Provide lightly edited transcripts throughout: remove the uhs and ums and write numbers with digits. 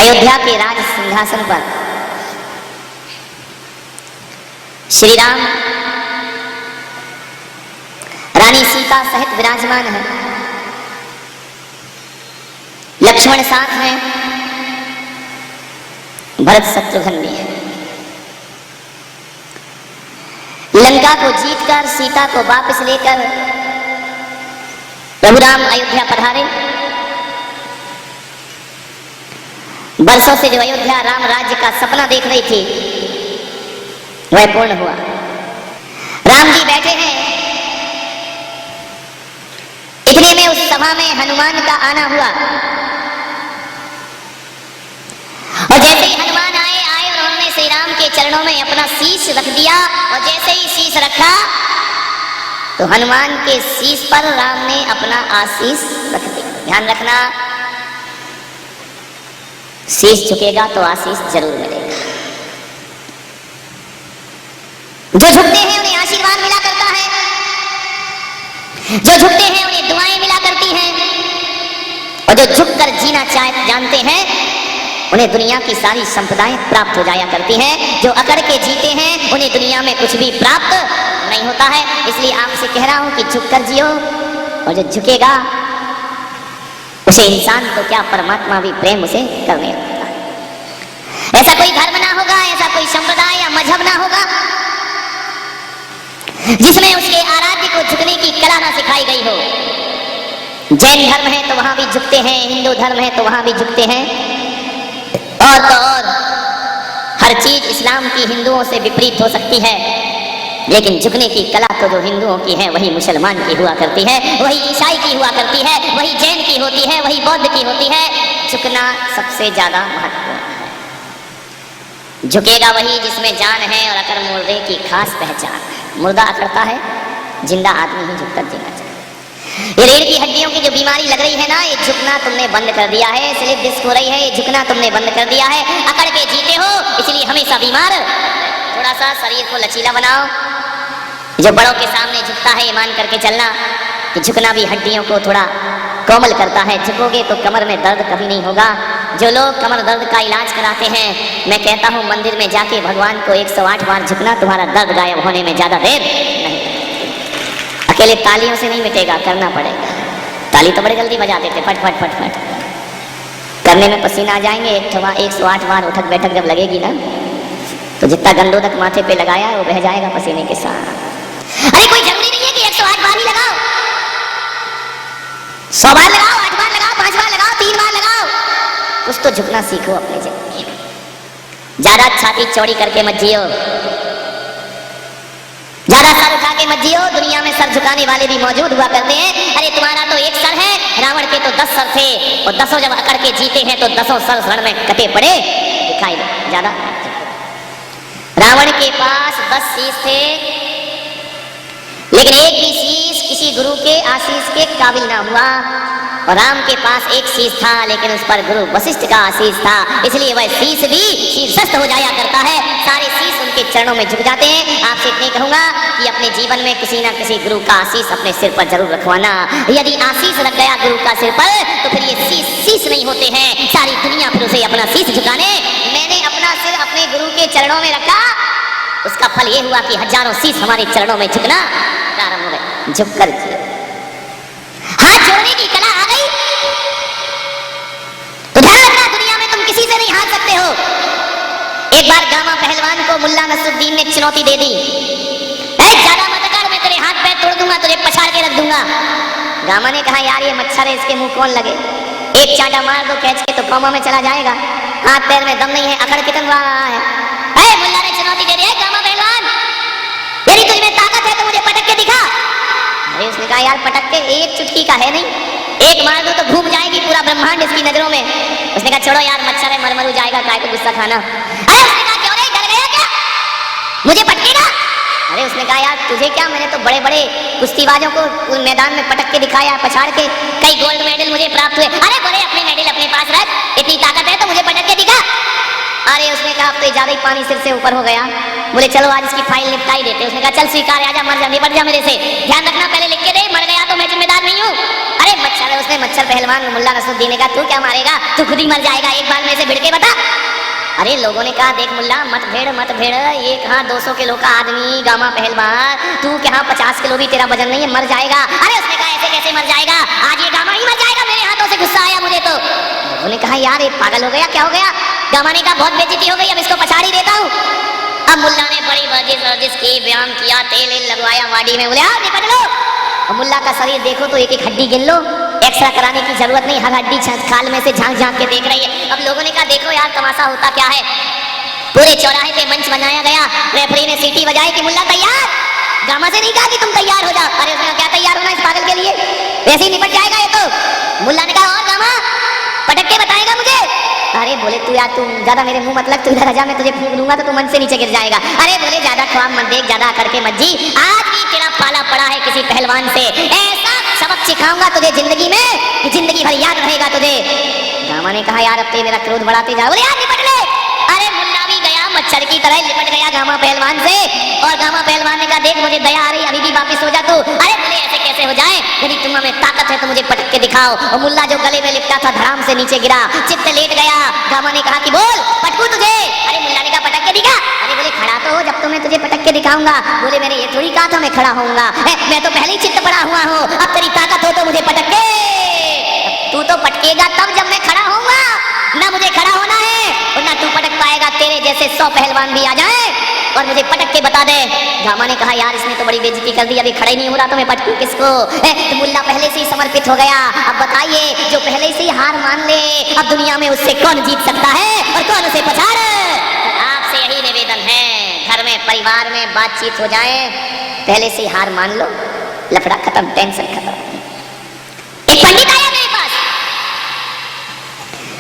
अयोध्या के राज सिंहासन पर श्री राम रानी सीता सहित विराजमान है। लक्ष्मण साथ हैं, भरत शत्रुघ्न भी है। लंका को जीतकर सीता को वापस लेकर प्रभु राम अयोध्या पधारे। बरसों से जो अयोध्या राम राज्य का सपना देख रही थी वह पूर्ण हुआ। राम जी बैठे हैं, इतने में उस सभा में हनुमान का आना हुआ और जैसे ही हनुमान आए और उन्होंने श्री राम के चरणों में अपना शीश रख दिया और जैसे ही शीश रखा तो हनुमान के शीश पर राम ने अपना आशीष रख दिया। ध्यान रखना, शीश झुकेगा तो आशीष जरूर मिलेगा। जो झुकते हैं उन्हें आशीर्वाद मिला करता है, जो झुकते हैं उन्हें दुआएं मिला करती हैं और जो झुककर जीना जानते हैं उन्हें दुनिया की सारी संपदाएं प्राप्त हो जाया करती हैं। जो अकड़ के जीते हैं उन्हें दुनिया में कुछ भी प्राप्त नहीं होता है। इसलिए आपसे कह रहा हूं कि झुककर जियो और जो झुकेगा उसे इंसान तो क्या परमात्मा भी प्रेम उसे करने लगता है। ऐसा कोई धर्म ना होगा, ऐसा कोई संप्रदाय या मजहब ना होगा जिसमें उसके आराध्य को झुकने की कला ना सिखाई गई हो। जैन धर्म है तो वहां भी झुकते हैं, हिंदू धर्म है तो वहां भी झुकते हैं, और तो और हर चीज इस्लाम की हिंदुओं से विपरीत हो सकती है, लेकिन झुकने की कला तो जो हिंदुओं की है वही मुसलमान की हुआ करती है, वही ईसाई की हुआ करती है, वही जैन की होती है, वही बौद्ध की होती है। झुकना सबसे ज्यादा महत्वपूर्ण है। झुकेगा वही जिसमें जान है और अकड़ मुर्दे की खास पहचान है। मुर्दा अकड़ता है, जिंदा आदमी ही झुककर जीना चाहिए। ये रीढ़ की हड्डियों की जो बीमारी लग रही है ना, ये झुकना तुमने बंद कर दिया है। स्लिप डिस्क हो रही है, ये झुकना तुमने बंद कर दिया है। अकड़ के जीते हो इसलिए हमेशा बीमार। थोड़ा सा शरीर को लचीला बनाओ। जो बड़ों के सामने झुकता है ये मान करके चलना कि झुकना भी हड्डियों को थोड़ा कोमल करता है। झुकोगे तो कमर में दर्द कभी नहीं होगा। जो लोग कमर दर्द का इलाज कराते हैं, मैं कहता हूं मंदिर में जाके भगवान को 108 बार झुकना, तुम्हारा दर्द गायब होने में ज्यादा देर नहीं। अकेले तालियों से नहीं मिटेगा, करना पड़ेगा। ताली तो बड़े जल्दी बजा देते, फट फट फट फट करने में पसीना आ जाएंगे। 108 बार उठक बैठक जब लगेगी ना तो जितना गंडोदक माथे पे लगाया है वो बह जाएगा पसीने के साथ। अरे कोई जरूरी नहीं है कि 108 बार ही लगाओ, 100 बार लगाओ, 8 बार लगाओ, 5 बार लगाओ, 3 बार लगाओ। कुछ तो झुकना सीखो अपने जिंदगी में। ज्यादा छाती चौड़ी करके मत जियो, ज्यादा सर उठा के मत जियो। दुनिया में सर झुकाने वाले भी मौजूद हुआ करते हैं। अरे तुम्हारा तो एक सर है, रावण के तो 10 सर थे और 10 जब अकड़ के जीते हैं तो 10 सर रण में कटे पड़े दिखाई दे। ज्यादा रावण के पास 10 शीश थे, लेकिन एक भी शीश किसी गुरु के आशीष के काबिल ना हुआ। और राम के पास एक शीश था, लेकिन उस पर गुरु वशिष्ठ का आशीष था, इसलिए वह शीश भी शीर्षस्थ हो जाया करता है। सारे शीश उनके चरणों में झुक जाते हैं। आपसे इतने कहूंगा कि अपने जीवन में किसी ना किसी गुरु का आशीष अपने सिर पर जरूर रखवाना। यदि आशीष रख गया गुरु का सिर पर तो फिर ये शीश नहीं होते हैं, सारी दुनिया फिर उसे अपना शीश झुकाने। मैंने अपना सिर अपने गुरु के चरणों में रखा, उसका फल ये हुआ कि हजारों शीश हमारे चरणों में झुकना प्रारंभ हो गए। झुककर हाथ जोड़ने की कला आ गई तो ध्यान रखना, दुनिया में तुम किसी से नहीं हार सकते हो। एक बार गामा पहलवान को मुल्ला नसरुद्दीन ने चुनौती दे दी, ज्यादा मत कर, मैं तेरे हाथ पैर तोड़ दूंगा, तुझे पछाड़ के रख दूंगा। गामा ने कहा यार ये मच्छर है, इसके मुंह कौन लगे, एक चांटा मार दो कैच के तो कोमा में चला जाएगा। हाथ पैर में दम नहीं है, अकड़ कितना रहा है। मुल्ला ने चुनौती दे दी, गामा पहलवान यदि तुझ में ताकत है तो मुझे पटक के दिखा। अरे उसने कहा यार पटक के एक चुटकी का है नहीं, एक मार दो तो घूम जाएगी पूरा ब्रह्मांड इसकी नजरों में। उसने कहा छोड़ो यार मच्छर है, मर हो जाएगा, काय को गुस्सा खाना। अरे उसने कहा क्यों नहीं, डर गया क्या, मुझे पटकेगा। अरे उसने कहा यार तुझे क्या, मैंने तो बड़े बड़े कुश्तीबाजों को मैदान में पटक के दिखाया, पछाड़ के, कई गोल्ड मेडल मुझे प्राप्त हुए। अरे बड़े अपने मेडल अपने पास रख, इतनी ताकत है तो मुझे पटक के दिखा। अरे उसने कहा अब तो ज्यादा ही पानी सिर से ऊपर हो गया, बोले चलो आज इसकी फाइल निपटाई देते। उसने कहा चल स्वीकार, आजा मर जा, निपट जा मेरे से। ध्यान रखना पहले लिख के दे, मर गया तो मैं जिम्मेदार नहीं हूँ। अरे मच्छर जब उसने मच्छर पहलवान मुल्ला नसरुद्दीन ने कहा तू क्या मारेगा, तू खुद ही मर जाएगा, एक बार में से भिड़ के बता। अरे लोगों ने कहा देख मुल्ला मत भेड़, ये कहाँ 200 किलो का आदमी गामा पहलवान, तू कहाँ 50 किलो भी तेरा वजन नहीं है, मर जाएगा। अरे उसने कहा ऐसे कैसे मर जाएगा, आज ये गामा ही मर जाएगा, मेरे हाथों से गुस्सा आया मुझे तो। लोगों ने कहा यार ये पागल हो गया, क्या हो गया। गामा ने कहा बहुत बेइज्जती हो गई, अब इसको पछाड़ी देता हूँ। अब मुल्ला ने बड़ी वर्जिश की, व्यायाम किया, तेल लगवाया बॉडी में, बोले आओ निपट लो। और मुल्ला का शरीर देखो तो एक एक हड्डी गिन लो, एक्सरा कराने की जरूरत नहीं, हर हड्डी खाल में से झांक झांक के देख रही है। अब लोगों ने कहा देखो यार तमाशा होता क्या है। पूरे चौराहे पे मंच बनाया गया, रेफरी ने सीटी बजाई कि मुल्ला तैयार। गामा से नहीं कहा कि तुम तैयार हो जाओ, अरे उसने क्या तैयार होना इस पागल के लिए, वैसे ही निपट जाएगा ये तो। मुल्ला ने कहा और गामा पटक के बताएगा मुझे। अरे बोले तू यार तू ज्यादा मेरे मुंह मत लग, तू इधर आ जा, मैं तुझे फूंक दूंगा तो तू मन से नीचे गिर जाएगा। अरे बोले ज्यादा ख्वाब मत देख, ज्यादा करके मत जी, आज भी तेरा पाला पड़ा है किसी पहलवान से, ऐसा सबक सिखाऊंगा तुझे जिंदगी में कि जिंदगी भर याद रहेगा तुझे। गामा ने कहा यार अब तो मेरा क्रोध बढ़ाते जा, बोले यार निपट ले। अरे मुन्ना भी गया मच्छर की तरह लिपट गया गामा पहलवान से, और गामा पहलवान ने कहा देख मुझे दया आ रही, अभी भी वापस हो जा तू। अरे बोले ऐसे कैसे हो जाए, यदि तुम में ताकत है तो मुझे पटक के दिखाओ। और मुल्ला जो गले में लिपटा था धड़ाम से नीचे गिरा, चित्त लेट गया। गामा ने कहा कि बोल पटकू तुझे। अरे मुल्ला ने कहा पटक के दिखा। अरे बोले खड़ा तो हो जब तो मैं तुझे पटक के दिखाऊंगा। बोले मैंने ये थोड़ी कहा था मैं खड़ा होऊंगा, मैं तो पहले ही चित्त पड़ा हुआ हूँ, अब तेरी ताकत हो तो मुझे पटक के। तू तो पटकेगा तब जब मैं खड़ा होऊंगा, ना मुझे खड़ा होना है और ना तू पटक पाएगा, तेरे जैसे 100 पहलवान भी आ जाए और मुझे पटक के बता दे। गामा ने कहा यार इसने तो बड़ी बेइज्जती कर दी, अभी खड़ा ही नहीं हो रहा तो मैं पटकूं किसको। तो मुल्ला पहले से ही समर्पित हो गया। अब बताइए जो पहले से ही हार मान ले, अब दुनिया में उससे कौन जीत सकता है और कौन उसे पछाड़। आपसे यही निवेदन है, घर में परिवार में बातचीत हो जाए, पहले से ही हार मान लो, लफड़ा खत्म, टेंशन खत्म। एक पंडित आया मेरे पास,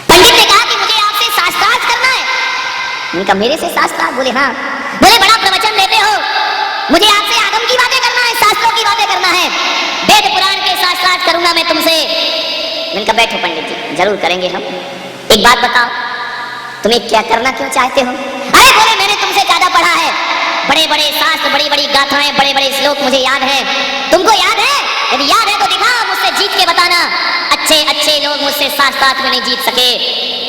पंडित ने कहा कि मुझे आपसे शास्त्रार्थ करना है। उनका मेरे से शास्त्रार्थ? बोले हाँ। बोले बड़ा प्रवचन देते हो, मुझे आपसे आगम की बातें करना है, शास्त्रों की बातें करना है, वेद पुराण के शास्त्रार्थ करूंगा मैं तुमसे। मैंने कहा बैठो पंडित जी जरूर करेंगे हम, एक बात बताओ तुम्हें क्या करना क्यों चाहते हो। अरे बोले मैंने तुमसे ज्यादा पढ़ा है, बड़े बड़े शास्त्र, बड़ी बड़ी गाथाएं, बड़े बड़े श्लोक मुझे याद है, तुमको याद है? यदि याद है तो दिखाओ, मुझसे जीत के बताना। अच्छे अच्छे लोग मुझसे शास्त्रार्थ में नहीं जीत सके।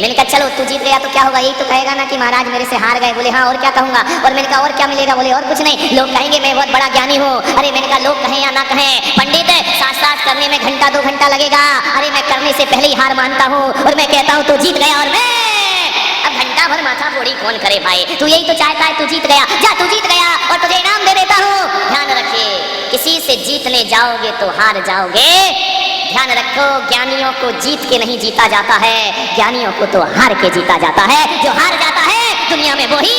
मैंने कहा चलो तू जीत गया तो क्या होगा, यही तो कहेगा ना कि महाराज मेरे से हार गए। बोले हाँ और क्या कहूंगा। और मैंने कहा और क्या मिलेगा। बोले और कुछ नहीं, लोग कहेंगे मैं बहुत बड़ा ज्ञानी हूँ। अरे मैंने कहा लोग कहें या ना कहें, पंडित शास्त्रार्थ करने में घंटा 2 घंटा लगेगा, अरे मैं करने से पहले ही हार मानता हूँ और मैं कहता हूँ तू जीत गया और मैं अब घंटा भर माथा फोड़ी कौन करे भाई, तू यही तो चाहता है, तू जीत गया, जा तू जीत गया और तुझे इनाम दे देता हूँ। ध्यान रखिए किसी से जीतने जाओगे तो हार जाओगे। ध्यान रखो ज्ञानियों को जीत के नहीं जीता जाता है, ज्ञानियों को तो हार के जीता जाता है। जो हार जाता है दुनिया में वो ही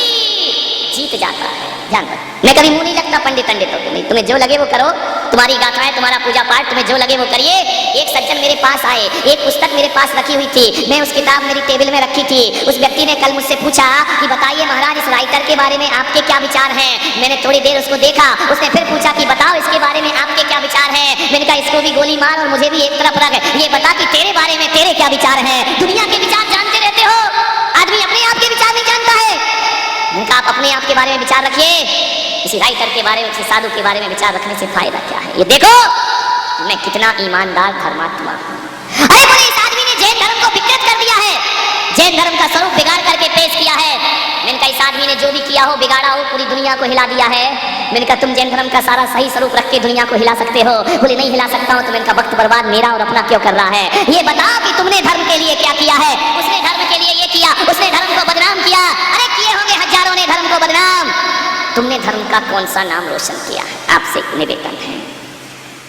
जीत जाता है। ध्यान रखो, मैं कभी मुंह नहीं लगता पंडित पंडितों को नहीं, तुम्हें जो लगे वो करो, तुम्हारी गाथाएं, तुम्हारा पूजा पाठ, तुम्हें जो लगे वो करिए। एक सज्जन मेरे पास आए, एक पुस्तक मेरे पास रखी हुई थी, मैं उस किताब मेरी टेबल में रखी थी। उस व्यक्ति ने कल मुझसे पूछा कि बताइए महाराज इस राइटर के बारे में आपके क्या विचार हैं। मैंने थोड़ी देर उसको देखा, उसने फिर पूछा कि बताओ इसके बारे में आपके क्या विचार हैं। मैंने कहा इसको भी गोली मार और मुझे भी एक तरफ रख, ये बता कि तेरे बारे में तेरे क्या विचार हैं। दुनिया के विचार जानते रहते हो, आदमी अपने आप के विचार नहीं जानता है। मैंने कहा आप अपने आप के बारे में विचार रखिए, किसी राइटर के बारे में, किसी साधु के बारे में विचार रखने से फायदा क्या है। ये देखो मैं कितना ईमानदार धर्मात्मा हूँ। अरे बोले इस आदमी ने जैन धर्म को विकृत कर दिया है, जैन धर्म का स्वरूप बिगाड़ करके पेश किया है। मैंने कहा इस आदमी ने जो भी किया हो, बिगाड़ा हो, पूरी दुनिया को हिला दिया है। मैंने कहा तुम जैन धर्म का सारा सही स्वरूप रख के दुनिया को हिला सकते हो। बोले नहीं हिला सकता हूँ। तो मैंने कहा वक्त बर्बाद मेरा और अपना क्यों कर रहा है, ये बताओ कि तुमने धर्म के लिए क्या किया है। उसने धर्म के लिए ये किया, उसने धर्म को बदनाम किया। अरे किए होंगे हजारों ने धर्म को बदनाम, तुमने धर्म का कौन सा नाम रोशन किया है। आपसे एक निवेदन है,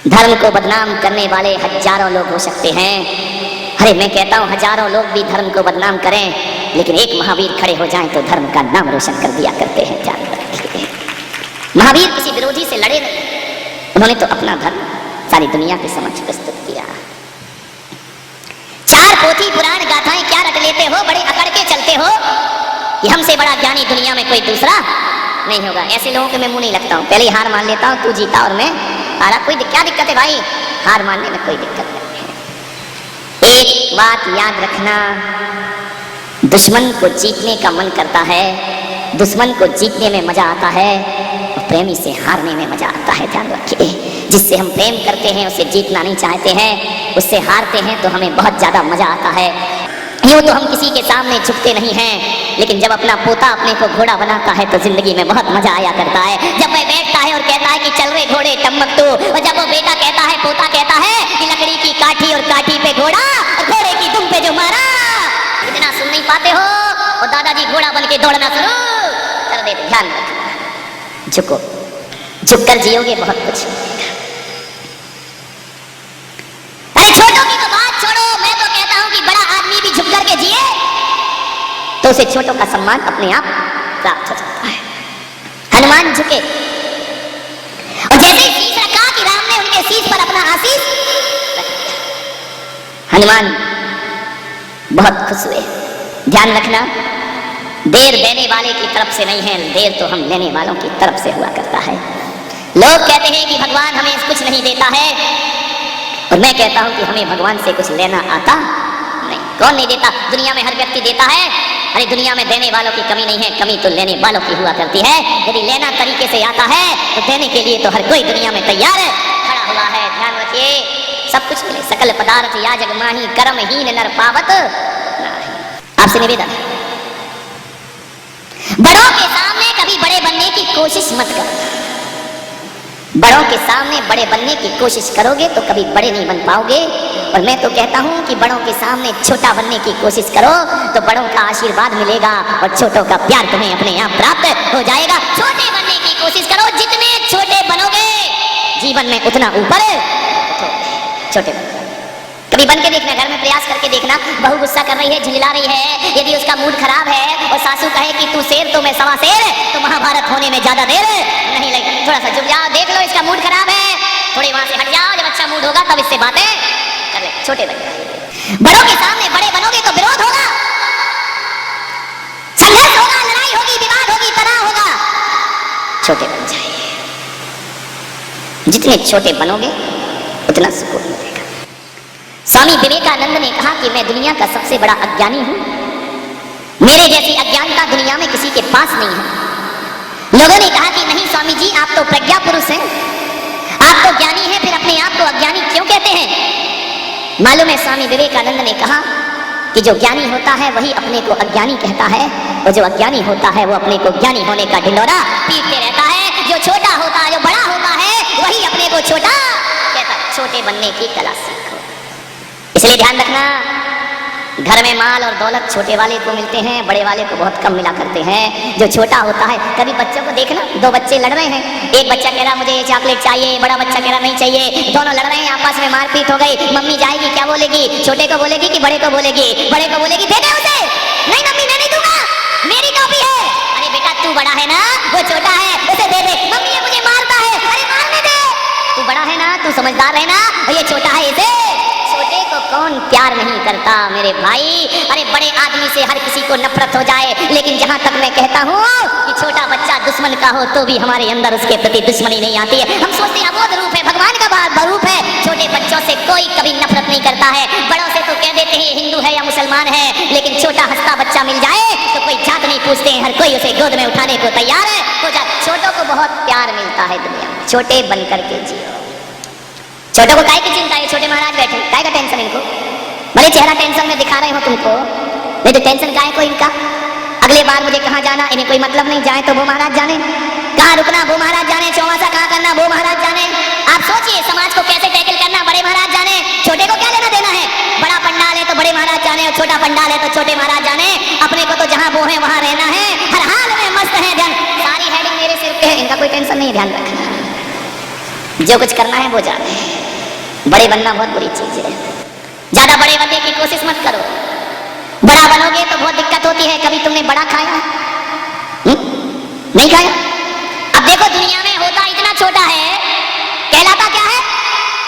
धर्म को बदनाम करने वाले हजारों लोग हो सकते हैं। अरे मैं कहता हूँ हजारों लोग भी धर्म को बदनाम करें, लेकिन एक महावीर खड़े हो जाएं तो धर्म का नाम रोशन कर दिया करते हैं। जान रखिए महावीर किसी विरोधी से लड़े नहीं, उन्होंने तो अपना धर्म सारी दुनिया के समक्ष प्रस्तुत किया। 4 पोथी पुराण गाथाएं क्या रट लेते हो, बड़े अकड़ के चलते हो कि हमसे बड़ा ज्ञानी दुनिया में कोई दूसरा नहीं होगा। ऐसे लोगों के मैं मुंह नहीं लगता हूँ, पहले ही हार मान लेता हूँ, तू जीता और मैं हारा। कोई क्या दिक्कत है भाई, हार मानने में कोई दिक्कत नहीं है। एक बात याद रखना, दुश्मन को जीतने का मन करता है, दुश्मन को जीतने में मजा आता है, प्रेमी से हारने में मजा आता है, ध्यान रखिए। जिससे हम प्रेम करते हैं उसे जीतना नहीं चाहते हैं, उससे हारते हैं तो हमें बहुत ज्यादा मजा आता है। यूं तो हम किसी के सामने झुकते नहीं हैं, लेकिन जब अपना पोता अपने को घोड़ा बनाता है तो जिंदगी में बहुत मजा आया करता है। जब वह बैठता है और कहता है कि चल रे घोड़े टम्मक तू, और जब वो बेटा कहता है, पोता कहता है कि लकड़ी की काठी और काठी पे घोड़ा और घोड़े की दुम पे जो मारा। इतना सुन नहीं पाते हो और दादाजी घोड़ा बन के दौड़ना शुरू कर दे। ध्यान रखना, झुको, झुक कर जियोगे बहुत कुछ। अरे छोटों की तो बात छोड़ो, मैं तो कहता हूं कि बड़ा आदमी भी झुक करके जिए तो उसे छोटों का सम्मान अपने आप प्राप्त हो जाता है। हनुमान झुके और जैसे ही शीश रखा कि राम ने उनके शीश पर अपना आशीष रख दिया। हनुमान बहुत खुश हुए। ध्यान रखना, देर देने वाले की तरफ से नहीं है, देर तो हम लेने वालों की तरफ से हुआ करता है। लोग कहते हैं कि भगवान हमें कुछ नहीं देता है, और मैं कहता हूं कि हमें भगवान से कुछ लेना आता नहीं। कौन नहीं देता? दुनिया में हर व्यक्ति देता है। अरे दुनिया में देने वालों की कमी नहीं है, कमी तो लेने वालों की हुआ करती है। यदि लेना तरीके से आता है तो देने के लिए तो हर कोई दुनिया में तैयार खड़ा हुआ है। ध्यान रखिए, सब कुछ मिले, सकल पदार्थ या जग माही, कर्महीन नर पावत नाही। आपसे निवेदन है, बड़ों के सामने कभी बड़े बनने की कोशिश मत करो। बड़ों के सामने बड़े बनने की कोशिश करोगे तो कभी बड़े नहीं बन पाओगे। और मैं तो कहता हूं कि बड़ों के सामने छोटा बनने की कोशिश करो तो बड़ों का आशीर्वाद मिलेगा और छोटों का प्यार तुम्हें अपने आप प्राप्त हो जाएगा। छोटे बनने की कोशिश करो, जितने छोटे बनोगे जीवन में उतना ऊपर छोटे बन। कभी बन के देखना, घर में प्रयास करके देखना। बहू गुस्सा कर रही है, झिझला रही है, यदि उसका मूड खराब है और सासू कहे कि तू शेर तो मैं सवा शेर, तो महाभारत होने में ज्यादा देर नहीं लगी। थोड़ा सा चुप जाओ, देख लो इसका मूड खराब है, थोड़ी वहां से हट जाओ, जब अच्छा मूड होगा तब इससे बातें कर ले। छोटे बन जाओ। बड़ों के सामने बड़े बनोगे तो विरोध होगा, संघर्ष होगा, लड़ाई होगी, विवाद होगी, तनाव होगा। छोटे बन जाइए, जितने छोटे बनोगे उतना सुकून मिलेगा। स्वामी विवेकानंद ने कहा कि मैं दुनिया का सबसे बड़ा अज्ञानी हूं, मेरे जैसी अज्ञानता दुनिया में किसी के पास नहीं है। लोगों ने कहा कि नहीं स्वामी जी, आप तो प्रज्ञा पुरुष हैं, आप तो ज्ञानी हैं, फिर अपने आप को अज्ञानी क्यों कहते हैं? मालूम है, स्वामी विवेकानंद ने कहा कि जो ज्ञानी होता है वही अपने को अज्ञानी कहता है, और जो अज्ञानी होता है वो अपने को ज्ञानी होने का ढिंढोरा पीटते रहता है। जो छोटा होता है, जो बड़ा होता है, वही अपने को छोटा कहता है। छोटे बनने की कला सीखो। इसलिए ध्यान रखना, घर में माल और दौलत छोटे वाले को मिलते हैं, बड़े वाले को बहुत कम मिला करते हैं। जो छोटा होता है, कभी बच्चों को देखना, दो बच्चे लड़ रहे हैं, एक बच्चा कह रहा मुझे ये चॉकलेट चाहिए, बड़ा बच्चा कह रहा नहीं चाहिए, दोनों लड़ रहे हैं, आपस में मारपीट हो गई। मम्मी जाएगी, क्या बोलेगी? छोटे को बोलेगी कि बड़े को बोलेगी? बड़े को बोलेगी दे दे उसे। नहीं मम्मी मैं नहीं दूंगा, मेरी टॉफी है। अरे बेटा तू बड़ा है ना, वो छोटा है, उसे दे दे। मम्मी ये मुझे मारता है। अरे मारने दे, तू बड़ा है ना, तू समझदार है ना, और ये छोटा है, इसे। छोटे को कौन प्यार नहीं करता मेरे भाई? अरे बड़े आदमी से हर किसी को नफरत हो जाए, लेकिन जहां तक मैं कहता हूं कि छोटा बच्चा दुश्मन का हो तो भी हमारे अंदर उसके प्रति दुश्मनी नहीं आती है। हम सोचते हैं अबोध रूप है, भगवान का रूप है। छोटे बच्चों से कोई कभी नफरत नहीं करता है। बड़ों से तो कह देते हैं हिंदू है या मुसलमान है, लेकिन छोटा हंसता बच्चा मिल जाए तो कोई जात नहीं पूछते हैं, हर कोई उसे गोद में उठाने को तैयार हो जाए। छोटों को बहुत प्यार मिलता है दुनिया में। छोटे बन करके जियो। छोटों को काय की चिंता है? छोटे महाराज बैठे, काय का टेंशन इनको? भले चेहरा टेंशन में दिखा रहे हो तुमको, नहीं तो टेंशन काय को इनका? अगले बार मुझे कहाँ जाना, इन्हें कोई मतलब नहीं, जाए तो वो महाराज जाने, कहाँ रुकना वो महाराज जाने, चौमासा कहाँ करना वो महाराज जाने। आप सोचिए समाज को कैसे टैकल करना, बड़े महाराज जाने, छोटे को क्या लेना देना है? बड़ा पंडाल है तो बड़े महाराज जाने, और छोटा पंडाल है तो छोटे महाराज जाने। अपने को तो जहाँ वो है वहाँ रहना है, हर हाल में मस्त है। ध्यान, सारी हेडिंग मेरे सिर पे है, इनका कोई टेंशन नहीं, ध्यान रखना। जो कुछ करना है वो जाने। बड़े बनना बहुत बुरी चीज है, ज्यादा बड़े बनने की कोशिश मत करो। बड़ा बनोगे तो बहुत दिक्कत होती है। कभी तुमने बड़ा खाया? नहीं खाया। अब देखो दुनिया में होता इतना छोटा है, कहलाता क्या है?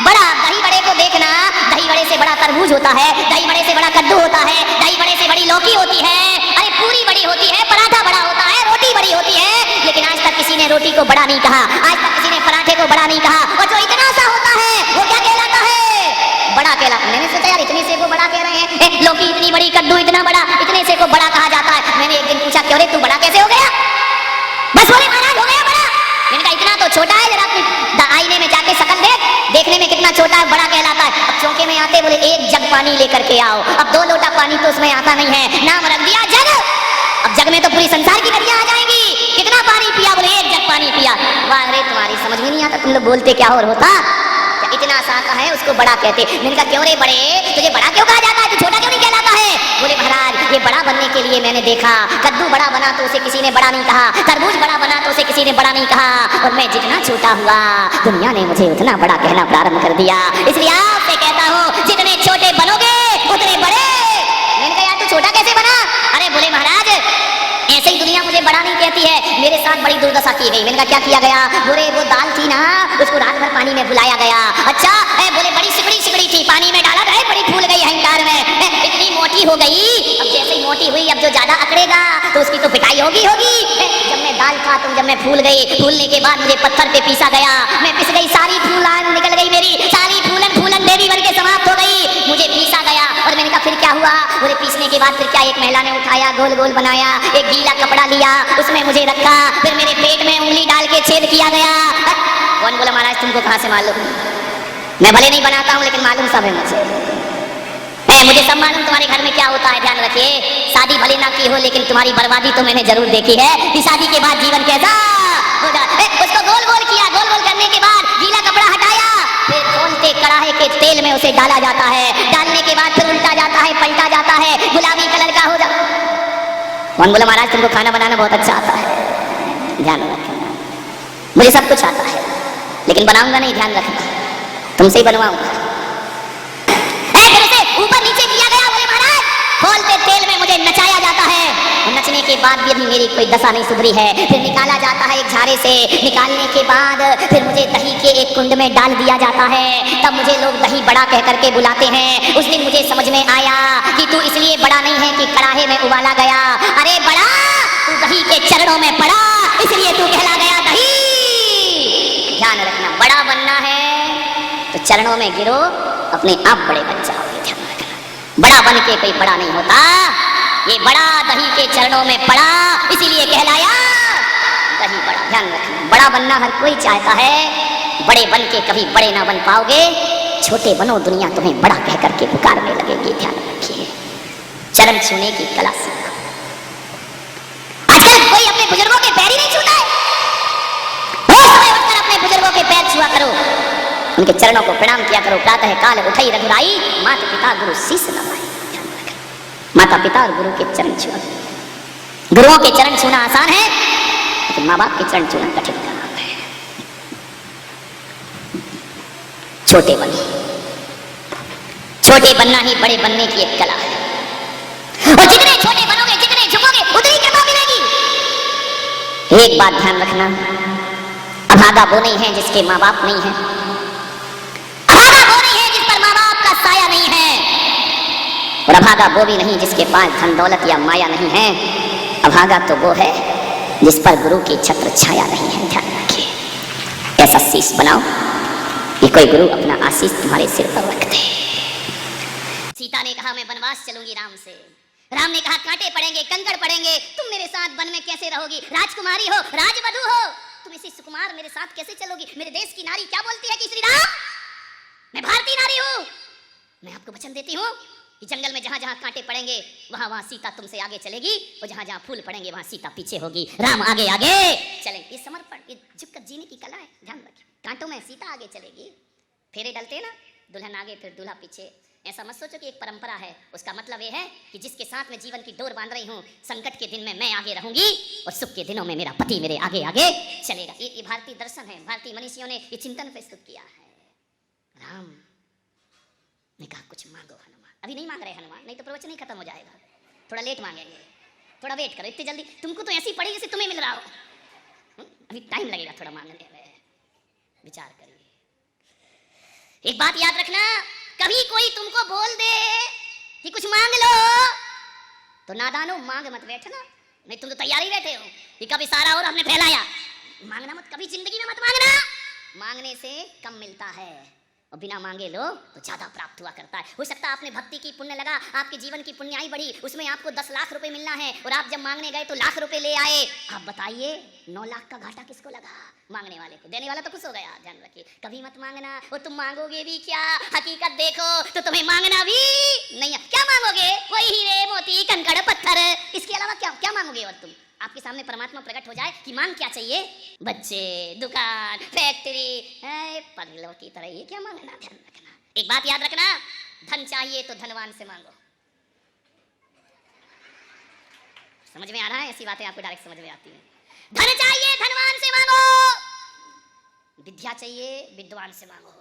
बड़ा। दही बड़े को देखना, दही बड़े से बड़ा तरबूज होता है, दही बड़े से बड़ा कद्दू होता है, दही बड़े से बड़ी लौकी होती है, अरे पूरी बड़ी होती है, पराठा बड़ा होता है, रोटी बड़ी होती है। लेकिन आज तक किसी ने रोटी को बड़ा नहीं कहा, आज तक किसी ने पराठे को बड़ा नहीं कहा। और जो इतना सा होता है वो क्या कहलाता है? बड़ा कहलाता। मैंने सोचा यार इतने से को बड़ा कह रहे हैं, लौकी इतनी बड़ी, कद्दू इतना बड़ा, इतने से को बड़ा कहा जाता है। मैंने एक दिन पूछा क्यों रे तू बड़ा कैसे हो गया? बस बोले महाराज हो गया बड़ा। मैंने कहा छोटा है, बड़ा कहलाता है। अब चौके में आते बोले एक जग पानी लेकर के आओ। अब 2 लोटा पानी तो उसमें आता नहीं है, नाम रख दिया जग। अब जग में तो पूरी संसार की नदियां आ जाएंगी। कितना पानी पिया? बोले एक जग पानी पिया। वाह रे, तुम्हारी समझ में नहीं आता, तुम लोग बोलते क्या और होता। इतना सा का है उसको बड़ा कहते। मैंने कहा क्यों रे बड़े, तुझे बड़ा क्यों कहा जाता है, तू छोटा क्यों नहीं कहलाता है? बोले महाराज ये बड़ा बनने के लिए मैंने देखा, कद्दू बड़ा बना तो उसे किसी ने बड़ा नहीं कहा, तरबूज बड़ा बना तो उसे किसी ने बड़ा नहीं कहा, और मैं जितना छोटा हुआ दुनिया ने मुझे उतना बड़ा कहना प्रारंभ कर दिया। इसलिए आपसे कहता हूँ जितने छोटे बनोगे उतने बड़े। मैंने कहा यार तू छोटा कैसे बना? अरे बोले महाराज ऐसे ही दुनिया मुझे बड़ा नहीं कहती है, मेरे साथ बड़ी दुर्दशा की गई। मैंने कहा क्या किया गया? बोले वो दाल थी ना, उसको रात भर पानी में बुलाया गया। अच्छा बोले बड़ी सिकड़ी सिकड़ी थी, पानी में डाला गया, बड़ी फूल गई अहंकार में, इतनी मोटी हो गई। अब जैसे ही मोटी हुई, अब जो ज्यादा अकड़ेगा तो उसकी तो पिटाई होगी। जब मैं दाल खा तो जब मैं फूल गई, फूलने के बाद मुझे पत्थर पे पीसा गया, मैं पिस गई, सारी फूलान निकल गई, मेरी सारी फूलन फूलन देवी बन के समाप्त हो गई, मुझे पीसा गया। और मैंने कहा फिर क्या हुआ? बोले पीसने के बाद फिर क्या? एक महिला ने उठाया, गोल गोल बनाया, एक गीला कपड़ा लिया, उसमें मुझे रखा, फिर मेरे पेट में उंगली डाल के छेद किया गया। कौन बोला महाराज तुमको कहां से मालूम? मैं भले नहीं बनाता हूं लेकिन मालूम सब है मुझे सब मालूम तुम्हारे घर में क्या होता है। ध्यान रखिए, शादी भले ना की हो लेकिन तुम्हारी बर्बादी तो मैंने जरूर देखी है कि शादी के बाद जीवन कैसा हो जाए। उसको गोल गोल किया, गोल गोल करने के बाद गीला कपड़ा हटाया, फिर खोलते कढ़ाई के तेल में उसे डाला जाता है, डालने के बाद फिर उल्टा जाता है, पलटा जाता है, गुलाबी कलर का हो जाता। कौन बोला महाराज तुमको खाना बनाना बहुत अच्छा आता है? ध्यान रखना, मुझे सब कुछ आता है लेकिन बनाऊंगा नहीं, ध्यान रखना, तुमसे ही बनवाऊंगा। ऊपर नीचे किया गया। बोले महाराज खोलते तेल में मुझे नचाया जाता है, और नचने के बाद भी अभी मेरी कोई दशा नहीं सुधरी है। फिर निकाला जाता है एक झाड़े से, निकालने के बाद फिर मुझे दही के एक कुंड में डाल दिया जाता है, तब मुझे लोग दही बड़ा कह करके बुलाते हैं। उस दिन मुझे समझ में आया कि तू इसलिए बड़ा नहीं है कि कड़ाहे में उबाला गया, अरे बड़ा तू दही के चरणों में पड़ा इसलिए तू कहला गया दही। ध्यान रखना, बड़ा बनना है तो चरणों में गिरो, अपने आप बड़े बन जाओगे। बड़ा बन के कोई बड़ा नहीं होता, ये बड़ा दही के चरणों में पड़ा इसीलिए कहलाया दही बड़ा। ध्यान रखना, बड़ा बनना हर कोई चाहता है, बड़े बन के कभी बड़े ना बन पाओगे। छोटे बनो, दुनिया तुम्हें बड़ा कह करके पुकारने लगेगी। ध्यान रखिए, चरण छूने की कला सीखो। आजकल कोई अपने बुजुर्गों के पैर ही नहीं छूता है। उठकर अपने बुजुर्गों के पैर छुआ करो, उनके चरणों को प्रणाम किया करो। प्रातः काल उठाई रघुराई, माता पिता गुरु शीस नवाई। माता पिता और गुरु के चरण छुआ। गुरुओं के चरण छूना आसान है लेकिन माँ बाप के चरण छूना कठिन काम है। छोटे बनो, छोटे बनना ही बड़े बनने की एक कला है, और जितने छोटे बनोगे, जितने झुकोगे, उतनी कृपा मिलेगी। एक बात ध्यान रखना, अभागा वो नहीं है जिसके माँ बाप नहीं है, अभागा वो नहीं है जिस पर माँ बाप का साया नहीं है, और अभागा वो भी नहीं जिसके पास धन दौलत या माया नहीं है। अभागा तो वो है जिस पर गुरु की छत्र छाया नहीं है। ध्यान रखिए, ऐसा शीश बनाओ कि कोई गुरु अपना आशीष तुम्हारे सिर पर रख दे। सीता ने कहा मैं वनवास चलूंगी राम से। राम ने कहा कांटे पड़ेंगे, कंकड़ पड़ेंगे, तुम मेरे साथ वन में कैसे रहोगी? राजकुमारी हो, राजवधू हो, तुम इसी सुकुमार मेरे साथ कैसे चलोगी? मेरे देश की नारी क्या बोलती है कि श्री राम मैं भारतीय नारी हूं, मैं आपको वचन देती हूं कि जंगल में जहां जहां कांटे पड़ेंगे वहां वहां सीता तुमसे आगे चलेगी, और जहां जहां फूल पड़ेंगे वहां सीता पीछे होगी। राम आगे आगे चलेंगे। ये समर्पण, ये झुककर जीने की कला है। ध्यान रखिए, कांटों में सीता आगे चलेगी, फेरे डलते ना, दुल्हन आगे फिर दूल्हा पीछे। ऐसा मत सोचो कि एक परंपरा है। उसका मतलब ये है कि जिसके साथ मैं जीवन की डोर बांध रही हूँ, संकट के दिन में मैं आगे रहूंगी और सुख के दिनों में मेरा पति मेरे आगे आगे चलेगा। ये भारतीय दर्शन है, भारतीय मनीषियों ने ये चिंतन प्रस्तुत किया है। राम ने कहा कुछ मांगो हनुमान। अभी नहीं मांग रहे हनुमान, नहीं तो प्रवचन ही खत्म हो जाएगा, थोड़ा लेट मांगेंगे, थोड़ा वेट करो। इतनी जल्दी तुमको तो ऐसी पड़ी जैसे तुम्हें मिल रहा हो, अभी टाइम लगेगा थोड़ा मांगने में, विचार करिए। एक बात याद रखना, कभी कोई तुमको बोल दे कि कुछ मांग लो तो नादानो मांग मत बैठना, नहीं तुम तो तैयारी बैठे हो कि कभी सारा और हमने फैलाया। मांगना मत, कभी जिंदगी में मत मांगना, मांगने से कम मिलता है और बिना मांगे लो तो ज्यादा प्राप्त हुआ करता है। हो सकता है आपने भक्ति की, पुण्य लगा, आपके जीवन की पुण्याई बढ़ी, उसमें आपको 10 लाख रुपए मिलना है और आप जब मांगने गए तो लाख रुपए ले आए। आप बताइए 9 लाख का घाटा किसको लगा? मांगने वाले को। देने वाला तो खुश हो गया। ध्यान रखिए, कभी मत मांगना और तुम मांगोगे भी क्या, हकीकत देखो तो तुम्हें मांगना भी नहीं है। क्या मांगोगे? वही हीरे मोती कंकड़ पत्थर, इसके अलावा क्या क्या मांगोगे? और तुम, आपके सामने परमात्मा प्रकट हो जाए कि मांग क्या चाहिए? बच्चे, दुकान, फैक्ट्री, पागलों की तरह ये क्या मांगना? ध्यान रखना, एक बात याद रखना, धन चाहिए तो धनवान से मांगो। समझ में आ रहा है? ऐसी बातें आपको डायरेक्ट समझ में आती है। धन चाहिए धनवान से मांगो, विद्या चाहिए विद्वान से मांगो।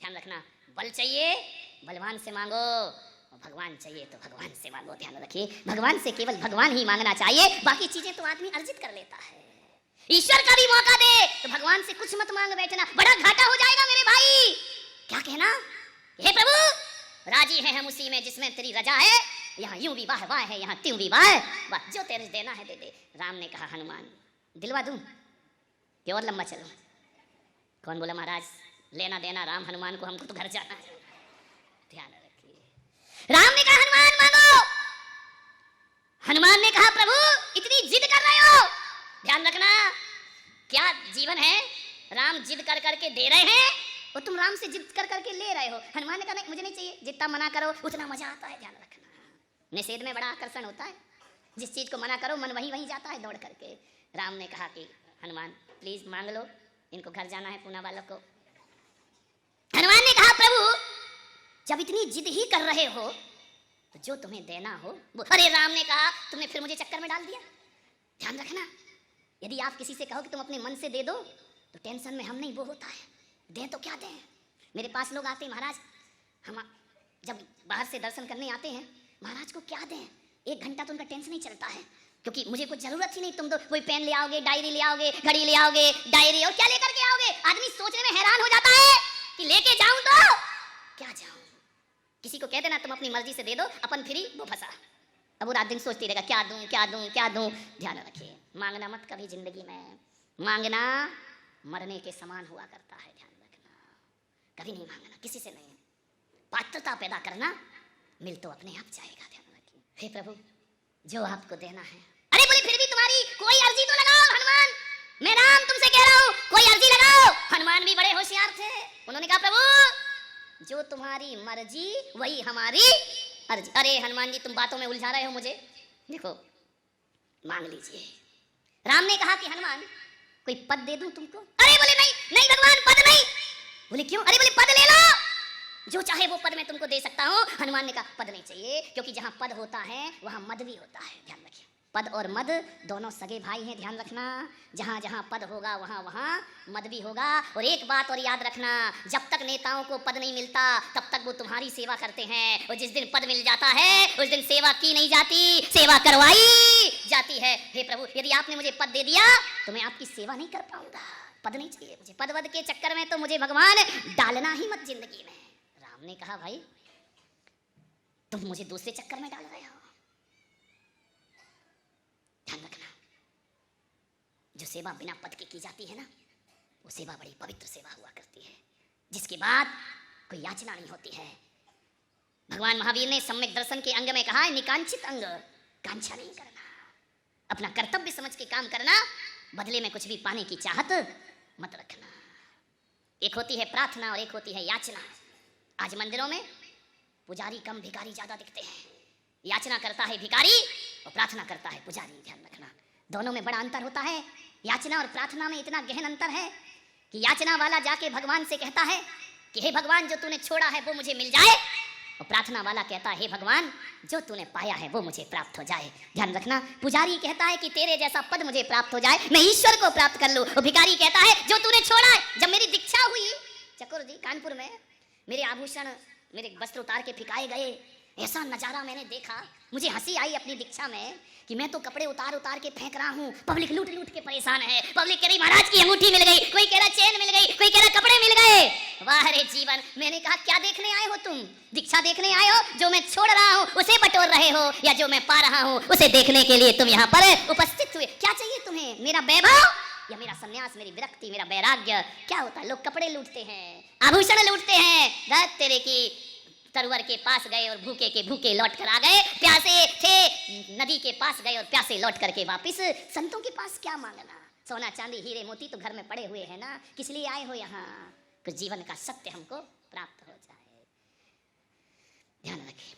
ध्यान रखना, बल चाहिए बलवान से मांगो, भगवान चाहिए तो भगवान से मांगो। ध्यान रखिए, भगवान से केवल भगवान ही मांगना चाहिए, बाकी चीजें तो आदमी अर्जित कर लेता है। ईश्वर का भी मौका दे तो भगवान से कुछ मत मांग बैठना, बड़ा घाटा हो जाएगा मेरे भाई। क्या कहना? हे प्रभु, राजी हैं हम उसी में जिसमें तेरी रजा है, यहाँ यूं भी वाह वाह है, यहाँ त्यों भी वाह वाह, जो तेरे देना है दे दे। राम ने कहा हनुमान दिलवा दूं कि और लंबा चलो? कौन बोला महाराज लेना देना राम हनुमान को, हमको तो घर जाना है। ध्यान रखिए, राम ने कहा हनुमान मांगो। हनुमान ने कहा प्रभु इतनी जिद कर रहे हो? ध्यान रखना, क्या जीवन है? राम जिद कर करके दे रहे हैं और तुम राम से जिद कर करके ले रहे हो। हनुमान ने कहा नहीं मुझे नहीं चाहिए, जितना मना करो उतना मजा आता है। ध्यान रखना, निषेध में बड़ा आकर्षण होता है, जिस चीज को मना करो मन वहीं वहीं जाता है दौड़ करके। राम ने कहा कि हनुमान प्लीज मांग लो, इनको घर जाना है पूना वालों को। हनुमान ने कहा प्रभु जब इतनी जिद ही कर रहे हो तो जो तुम्हें देना हो वो। अरे राम ने कहा तुमने फिर मुझे चक्कर में डाल दिया। ध्यान रखना, यदि आप किसी से कहो कि तुम अपने मन से दे दो तो टेंशन में हम नहीं, वो होता है दें तो क्या दें। मेरे पास लोग आते हैं, महाराज हम जब बाहर से दर्शन करने आते हैं, महाराज को क्या दें? 1 घंटा तो उनका टेंशन ही चलता है, क्योंकि मुझे कुछ जरूरत ही नहीं। तुम तो कोई पेन ले आओगे, डायरी ले आओगे, घड़ी ले आओगे, डायरी और क्या लेकर के आओगे? आदमी सोचने में हैरान हो जाता है कि लेके जाऊं तो क्या जाऊं। किसी को कह देना तुम अपनी मर्जी से दे दो, अपन फ्री वो फंसा। अब वो रात दिन सोचती रहेगा क्या दूं क्या दूं क्या दूं। ध्यान रखिए, मांगना मत कभी जिंदगी में। मांगना मरने के समान हुआ करता है। ध्यान रखना, कभी नहीं मांगना, किसी से नहीं। पात्रता पैदा करना, मिल तो अपने आप जाएगा। ध्यान रखिए, हे प्रभु जो आपको देना है। अरे बोले फिर भी तुम्हारी कोई अर्जी तो लगाओ हनुमान, मैं राम तुमसे कह रहा हूं कोई अर्जी लगाओ। हनुमान भी बड़े होशियार थे, उन्होंने कहा प्रभु जो तुम्हारी मर्जी वही हमारी अर्जी। अरे हनुमान जी तुम बातों में उलझा रहे हो मुझे, देखो मांग लीजिए। राम ने कहा कि हनुमान कोई पद दे दूं तुमको? अरे बोले नहीं नहीं भगवान पद नहीं। बोले क्यों? अरे बोले पद ले लो, जो चाहे वो पद मैं तुमको दे सकता हूं। हनुमान ने कहा पद नहीं चाहिए, क्योंकि जहां पद होता है वहां मद भी होता है। ध्यान रखिए, पद और मद दोनों सगे भाई हैं। ध्यान रखना, जहां जहां पद होगा वहां वहां मद भी होगा। और एक बात और याद रखना, जब तक नेताओं को पद नहीं मिलता तब तक वो तुम्हारी सेवा करते हैं, और जिस दिन पद मिल जाता है उस दिन सेवा की नहीं जाती, सेवा करवाई जाती है। हे प्रभु यदि आपने मुझे पद दे दिया तो मैं आपकी सेवा नहीं कर पाऊंगा। पद नहीं चाहिए मुझे, पद वद के चक्कर में तो मुझे भगवान डालना ही मत जिंदगी में। राम ने कहा भाई तुम मुझे दूसरे चक्कर में डाल रहे हो। ध्यान रखना, जो सेवा बिना पद के की जाती है ना, वो सेवा बड़ी पवित्र सेवा हुआ करती है, जिसके बाद कोई याचना नहीं होती है। भगवान महावीर ने सम्यक दर्शन के अंग में कहा है निकांक्षित अंग, कांक्षा नहीं करना, अपना कर्तव्य समझ के काम करना, बदले में कुछ भी पाने की चाहत मत रखना। एक होती है प्रार्थना और एक होती है याचना। आज मंदिरों में पुजारी कम भिखारी ज्यादा दिखते हैं। याचना करता है भिखारी और प्रार्थना करता है पुजारी। ध्यान रखना, दोनों में बड़ा अंतर होता है। याचना और प्रार्थना में इतना गहन अंतर है कि याचना वाला जाके भगवान से कहता है कि हे भगवान जो तूने छोड़ा है वो मुझे मिल जाए, और प्रार्थना वाला कहता है हे भगवान जो तूने पाया है वो मुझे प्राप्त हो जाए। ध्यान रखना, पुजारी कहता है कि तेरे जैसा पद मुझे प्राप्त हो जाए, मैं ईश्वर को प्राप्त कर लूं, और भिखारी कहता है जो तूने छोड़ा है। जब मेरी दीक्षा हुई चकोर जी कानपुर में, मेरे आभूषण मेरे वस्त्र उतार के फिकाए गए, ऐसा नजारा मैंने देखा, मुझे हंसी आई अपनी दीक्षा में कि मैं तो कपड़े उतार उतार के फेंक रहा हूँ, पब्लिक लूट लूट के परेशान है। पब्लिक कह रही महाराज की अंगूठी मिल गई, कोई कह रहा चेन मिल गई, कोई कह रहा कपड़े मिल गए। वाह रे जीवन। मैंने कहा क्या देखने आए हो तुम? दीक्षा देखने आए हो? जो मैं छोड़ रहा हूँ उसे बटोर रहे हो, या जो मैं पा रहा हूँ उसे देखने के लिए तुम यहाँ पर उपस्थित हुए? क्या चाहिए तुम्हें? मेरा वैभव यह मेरा सन्यास, मेरी विरक्ति, मेरा वैराग्य। क्या होता है, लोग कपड़े लूटते हैं, आभूषण लूटते हैं, धत तेरे की तरवर के पास गए और भूखे के भूखे लौट कर आ गए, प्यासे थे नदी के पास गए और प्यासे लौट करके वापिस। संतों के पास क्या मांगना, सोना चांदी हीरे मोती तो घर में पड़े हुए हैं ना, किस लिए आए हो यहाँ? कुछ जीवन का सत्य हमको प्राप्त हो जाए। ध्यान रखें,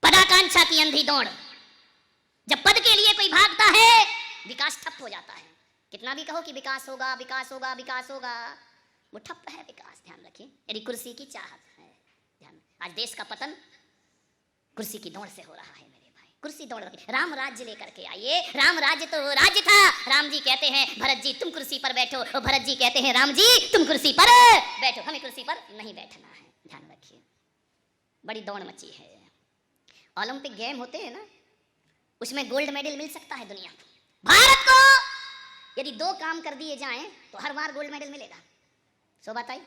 पदाकांक्षा की अंधी दौड़, जब पद के लिए कोई भागता है विकास ठप हो जाता है। कितना भी कहो कि विकास होगा विकास होगा विकास होगा, वो ठप है विकास। ध्यान रखिए, यदि कुर्सी की चाहत है, ध्यान, आज देश का पतन कुर्सी की दौड़ से हो रहा है मेरे भाई। कुर्सी दौड़ रही, राम राज्य लेकर के आइए। राम राज्य तो राज्य था, राम जी कहते हैं भरत जी तुम कुर्सी पर बैठो, और भरत जी कहते हैं राम जी तुम कुर्सी पर बैठो, हमें कुर्सी पर नहीं बैठना है। ध्यान रखिए, बड़ी दौड़ मची है। ओलंपिक गेम होते हैं ना, उसमें गोल्ड मेडल मिल सकता है दुनिया को। भारत को यदि 2 काम कर दिए जाएं तो हर बार गोल्ड मेडल मिलेगा। सो बताइए,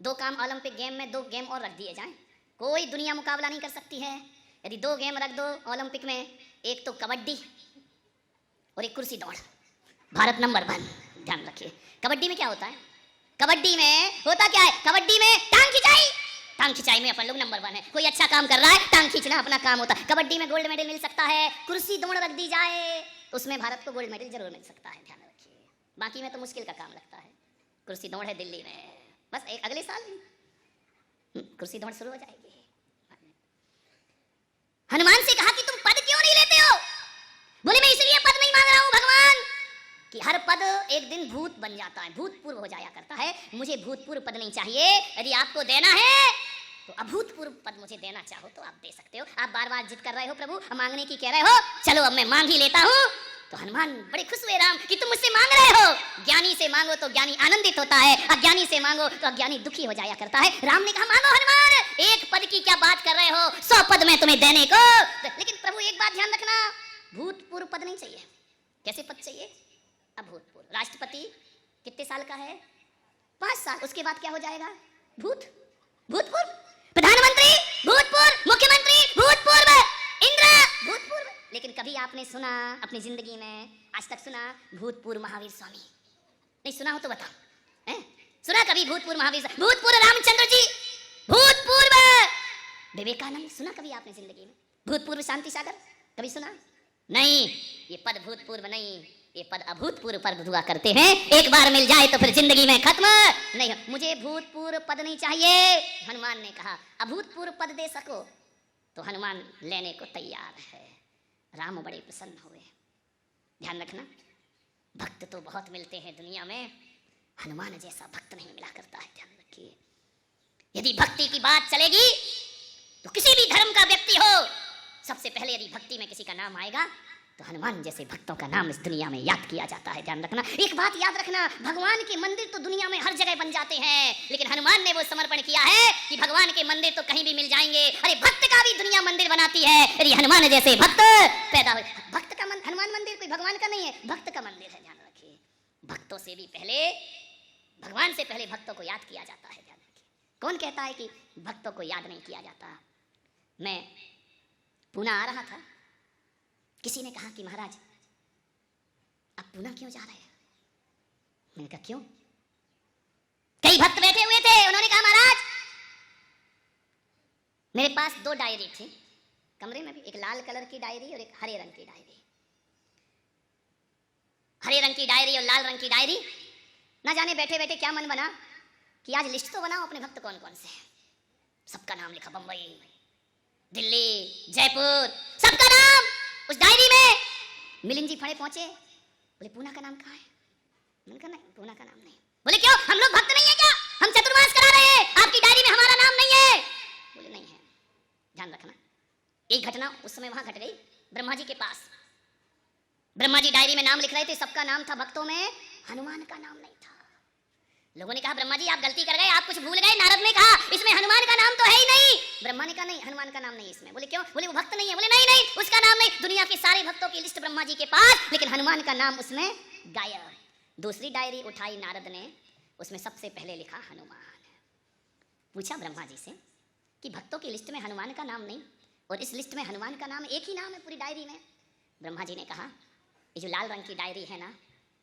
2 काम ओलंपिक गेम में, 2 गेम और रख दिए जाएं, कोई दुनिया मुकाबला नहीं कर सकती है। यदि 2 गेम रख दो ओलंपिक में, एक तो कबड्डी और एक कुर्सी दौड़, भारत नंबर 1। ध्यान रखिए, कबड्डी में क्या होता है, कबड्डी में होता क्या है, कबड्डी में टांग खिंचाई, टांग खिंचाई में अपन लोग नंबर 1 है। कोई अच्छा काम कर रहा है, टांग खींचना अपना काम होता है। कबड्डी में गोल्ड मेडल मिल सकता है, कुर्सी दौड़ रख दी जाए तो उसमें भारत को गोल्ड मेडल जरूर मिल सकता है। ध्यान रखिए, बाकी में तो मुश्किल का काम लगता है। कुर्सी दौड़ है दिल्ली में, बस एक अगले साल कुर्सी दौड़ शुरू हो जाएगी। हनुमान से कहा कि तुम पद क्यों नहीं लेते हो? बोले मैं इसलिए पद नहीं मांग रहा हूं भगवान कि हर पद एक दिन भूत बन जाता है, भूतपूर्व हो जाया करता है। मुझे भूतपूर्व पद नहीं चाहिए। यदि आपको देना है तो अभूतपूर्व पद मुझे देना चाहो तो आप दे सकते हो। आप बार बार जिद कर रहे हो प्रभु, मांगने की कह रहे हो, चलो अब मैं मांग ही लेता हूं। तो हनुमान बड़े खुश हुए राम कि तुम मुझसे मांग रहे हो। ज्ञानी से मांगो तो ज्ञानी आनंदित होता है, अज्ञानी से मांगो तो अज्ञानी दुखी हो जाया करता है। राम ने कहा मांगो हनुमान, एक पद की क्या बात कर रहे हो, 100 पद में तुम्हें देने को। लेकिन प्रभु एक बात ध्यान रखना, भूतपूर्व पद नहीं चाहिए। कैसे पद चाहिए? अभूतपूर्व। राष्ट्रपति कितने साल का है? 5 साल। उसके बाद क्या हो जाएगा? भूतपूर्व। प्रधानमंत्री भूतपूर्व, मुख्यमंत्री भूतपूर्व, इंद्र भूतपूर्व। लेकिन कभी आपने सुना अपनी जिंदगी में, आज तक सुना भूतपूर्व महावीर स्वामी? नहीं सुना हो तो बताओ, सुना कभी भूतपूर्व महावीर? भूतपूर्व रामचंद्र जी, भूतपूर्व विवेकानंद, सुना कभी आपने जिंदगी में? भूतपूर्व शांति सागर कभी सुना? नहीं, ये पद भूतपूर्व नहीं, ये पद अभूतपूर्व पद हुआ करते हैं। एक बार मिल जाए तो फिर जिंदगी में खत्म नहीं। मुझे भूतपूर्व पद नहीं चाहिए। हनुमान ने कहा अभूतपूर्व पद दे सको तो हनुमान लेने को तैयार है। राम बड़े प्रसन्न हुए। ध्यान रखना, भक्त तो बहुत मिलते हैं दुनिया में, हनुमान जैसा भक्त नहीं मिला करता है। ध्यान रखिए, यदि भक्ति की बात चलेगी तो किसी भी धर्म का व्यक्ति हो, सबसे पहले यदि भक्ति में किसी का नाम आएगा तो हनुमान जैसे भक्तों का नाम इस दुनिया में याद किया जाता है। ध्यान रखना, एक बात याद रखना, भगवान के मंदिर तो दुनिया में हर जगह बन जाते हैं, लेकिन हनुमान ने वो समर्पण किया है कि भगवान के मंदिर तो कहीं भी मिल जाएंगे। अरे भक्त का भी दुनिया मंदिर बनाती है, अरे हनुमान जैसे भक्त पैदा हो। भक्त का हनुमान मंदिर कोई भगवान का नहीं है, भक्त का मंदिर है। ध्यान रखिए, भक्तों से भी पहले, भगवान से पहले भक्तों को याद किया जाता है। ध्यान रखिए, कौन कहता है कि भक्तों को याद नहीं किया जाता? मैं पूना आ रहा था, किसी ने कहा कि महाराज आप पूना क्यों जा रहे हैं? मैंने कहा क्यों? कई भक्त बैठे हुए थे, उन्होंने कहा महाराज मेरे पास 2 डायरी थी कमरे में भी, एक लाल कलर की डायरी और एक हरे रंग की डायरी। हरे रंग की डायरी और लाल रंग की डायरी, ना जाने बैठे बैठे क्या मन बना कि आज लिस्ट तो बनाओ अपने भक्त कौन कौन से हैं। सबका नाम लिखा, बंबई, दिल्ली, जयपुर, सबका नाम उस डायरी में। मिलिंद जी फड़े पहुंचे, बोले पूना का नाम कहाँ है? मैंने कहा नहीं, पूना का नाम नहीं। बोले क्यों, हम लोग भक्त नहीं है क्या? हम चतुर्मास करा रहे हैं, आपकी डायरी में हमारा नाम नहीं है। बोले नहीं है। ध्यान रखना, एक घटना उस समय वहां घट गई ब्रह्मा जी के पास। ब्रह्मा जी डायरी में नाम लिख रहे थे, सबका नाम था, भक्तों में हनुमान का नाम नहीं था। लोगों ने कहा ब्रह्मा जी आप गलती कर गए, आप कुछ भूल गए। नारद ने कहा इसमें हनुमान का नाम तो है ही नहीं। ब्रह्मा ने कहा नहीं, हनुमान का नाम नहीं इसमें। बोले क्यों? बोले वो भक्त नहीं है। बोले नहीं नहीं, उसका नाम नहीं। दुनिया के सारे भक्तों की लिस्ट ब्रह्मा जी के पास, लेकिन हनुमान का नाम उसमें गायब। दूसरी डायरी उठाई नारद ने, उसमें सबसे पहले लिखा हनुमान। पूछा ब्रह्मा जी से कि भक्तों की लिस्ट में हनुमान का नाम नहीं और इस लिस्ट में हनुमान का नाम एक ही नाम है पूरी डायरी में। ब्रह्मा जी ने कहा ये जो लाल रंग की डायरी है ना,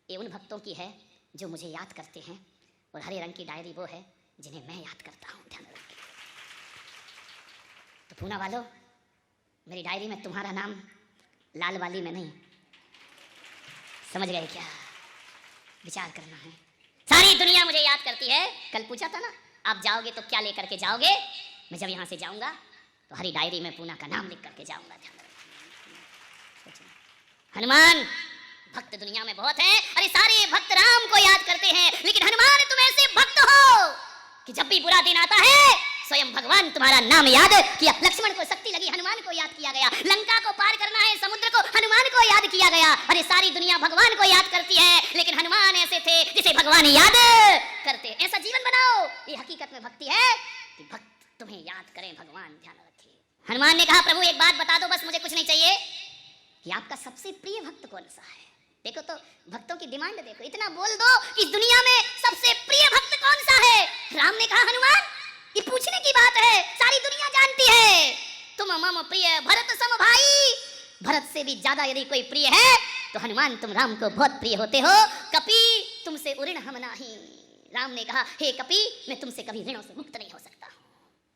ये उन भक्तों की है जो मुझे याद करते हैं, और हरे रंग की डायरी वो है जिन्हें मैं याद करता हूँ। ध्यान रखिए। तो पूना वालों, मेरी डायरी में तुम्हारा नाम लाल वाली में नहीं, समझ गए क्या? विचार करना है। सारी दुनिया मुझे याद करती है। कल पूछा था ना, आप जाओगे तो क्या लेकर के जाओगे? मैं जब यहाँ से जाऊंगा तो हरी डायरी में पूना का नाम लिख करके जाऊंगा। हनुमान भक्त दुनिया में बहुत हैं। अरे सारे भक्त राम को याद करते हैं, लेकिन हनुमान तुम ऐसे भक्त हो कि जब भी बुरा दिन आता है स्वयं भगवान तुम्हारा नाम याद किया। लक्ष्मण को शक्ति लगी, हनुमान को याद किया गया। लंका को पार करना है, समुद्र को, हनुमान को याद किया गया। अरे सारी दुनिया भगवान को याद करती है, लेकिन हनुमान ऐसे थे जिसे भगवान याद करते। ऐसा जीवन बनाओ। ये हकीकत में भक्ति है कि भक्त तुम्हें याद करें भगवान। ध्यान रखिए। हनुमान ने कहा, प्रभु एक बात बता दो, बस मुझे कुछ नहीं चाहिए, कि आपका सबसे प्रिय भक्त कौन सा है? देखो तो भक्तों की डिमांड देखो, इतना बोल दो कि दुनिया में सबसे प्रिय भक्त कौन सा है? राम ने कहा, हनुमान ये पूछने की बात है, सारी दुनिया जानती है तुम मम प्रिय भरत सम भाई। भरत से भी ज्यादा यदि कोई प्रिय है तो हनुमान तुम राम को बहुत प्रिय होते हो। कपि तुमसे ऋण हम नाही। राम ने कहा, हे कपि मैं तुमसे कभी ऋणों से मुक्त नहीं हो सकता।